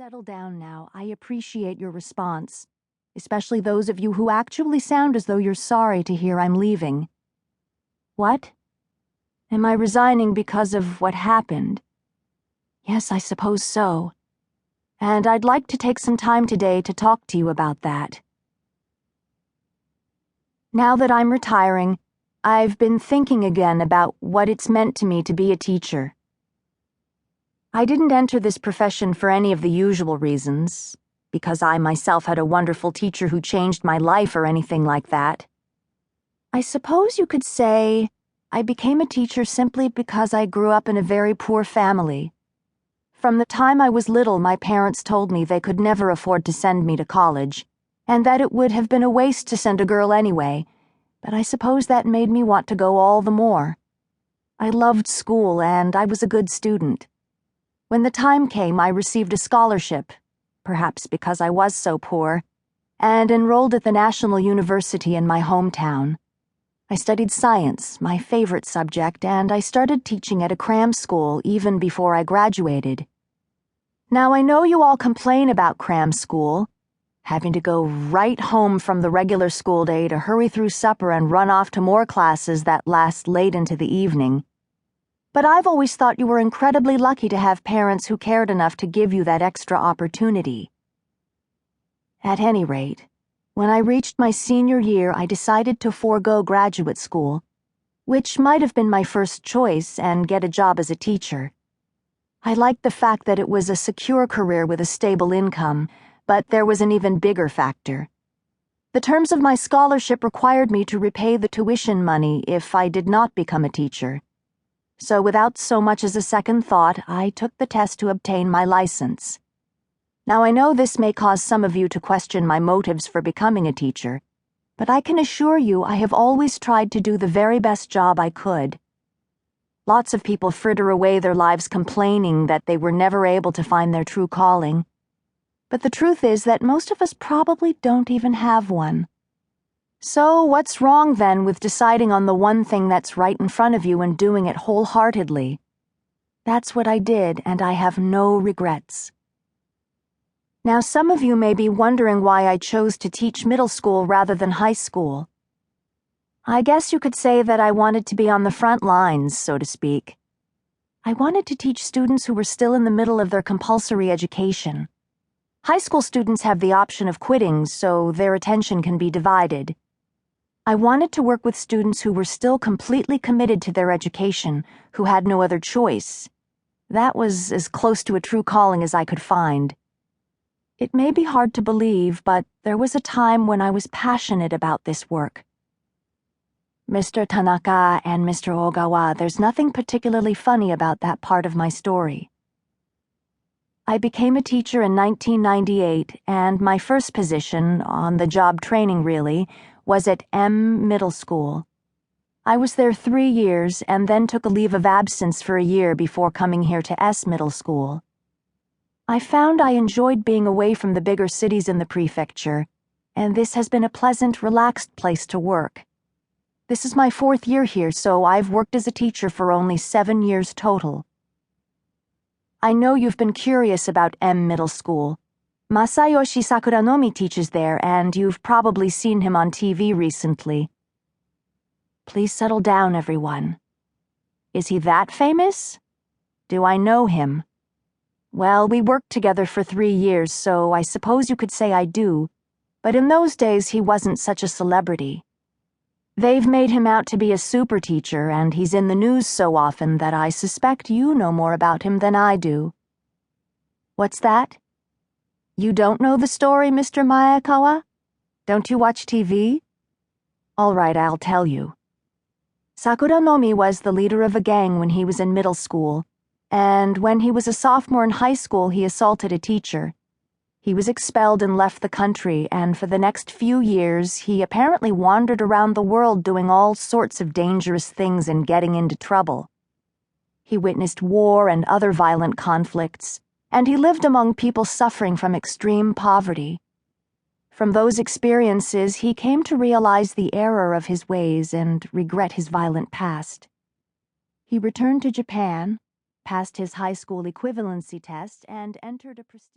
Settle down now. I appreciate your response, especially those of you who actually sound as though you're sorry to hear I'm leaving. What? Am I resigning because of what happened? Yes, I suppose so. And I'd like to take some time today to talk to you about that. Now that I'm retiring, I've been thinking again about what it's meant to me to be a teacher. I didn't enter this profession for any of the usual reasons, because I myself had a wonderful teacher who changed my life or anything like that. I suppose you could say I became a teacher simply because I grew up in a very poor family. From the time I was little, my parents told me they could never afford to send me to college, and that it would have been a waste to send a girl anyway, but I suppose that made me want to go all the more. I loved school, and I was a good student. When the time came, I received a scholarship, perhaps because I was so poor, and enrolled at the National University in my hometown. I studied science, my favorite subject, and I started teaching at a cram school even before I graduated. Now, I know you all complain about cram school, having to go right home from the regular school day to hurry through supper and run off to more classes that last late into the evening. But I've always thought you were incredibly lucky to have parents who cared enough to give you that extra opportunity. At any rate, when I reached my senior year, I decided to forego graduate school, which might have been my first choice, and get a job as a teacher. I liked the fact that it was a secure career with a stable income, but there was an even bigger factor. The terms of my scholarship required me to repay the tuition money if I did not become a teacher. So without so much as a second thought, I took the test to obtain my license. Now, I know this may cause some of you to question my motives for becoming a teacher, but I can assure you I have always tried to do the very best job I could. Lots of people fritter away their lives complaining that they were never able to find their true calling. But the truth is that most of us probably don't even have one. So what's wrong then with deciding on the one thing that's right in front of you and doing it wholeheartedly? That's what I did, and I have no regrets. Now, some of you may be wondering why I chose to teach middle school rather than high school. I guess you could say that I wanted to be on the front lines, so to speak. I wanted to teach students who were still in the middle of their compulsory education. High school students have the option of quitting, so their attention can be divided. I wanted to work with students who were still completely committed to their education, who had no other choice. That was as close to a true calling as I could find. It may be hard to believe, but there was a time when I was passionate about this work. Mr. Tanaka and Mr. Ogawa, there's nothing particularly funny about that part of my story. I became a teacher in 1998, and my first position, on the job training really, was at M Middle School. I was there 3 years and then took a leave of absence for a year before coming here to S Middle School. I found I enjoyed being away from the bigger cities in the prefecture, and this has been a pleasant, relaxed place to work. This is my 4th year here, so I've worked as a teacher for only 7 years total. I know you've been curious about M Middle School. Masayoshi Sakuranomi teaches there, and you've probably seen him on TV recently. Please settle down, everyone. Is he that famous? Do I know him? Well, we worked together for 3 years, so I suppose you could say I do, but in those days he wasn't such a celebrity. They've made him out to be a super teacher, and he's in the news so often that I suspect you know more about him than I do. What's that? You don't know the story, Mr. Maekawa? Don't you watch TV? All right, I'll tell you. Sakuranomi was the leader of a gang when he was in middle school, and when he was a sophomore in high school, he assaulted a teacher. He was expelled and left the country, and for the next few years, he apparently wandered around the world doing all sorts of dangerous things and getting into trouble. He witnessed war and other violent conflicts, and he lived among people suffering from extreme poverty. From those experiences, he came to realize the error of his ways and regret his violent past. He returned to Japan, passed his high school equivalency test, and entered a prestigious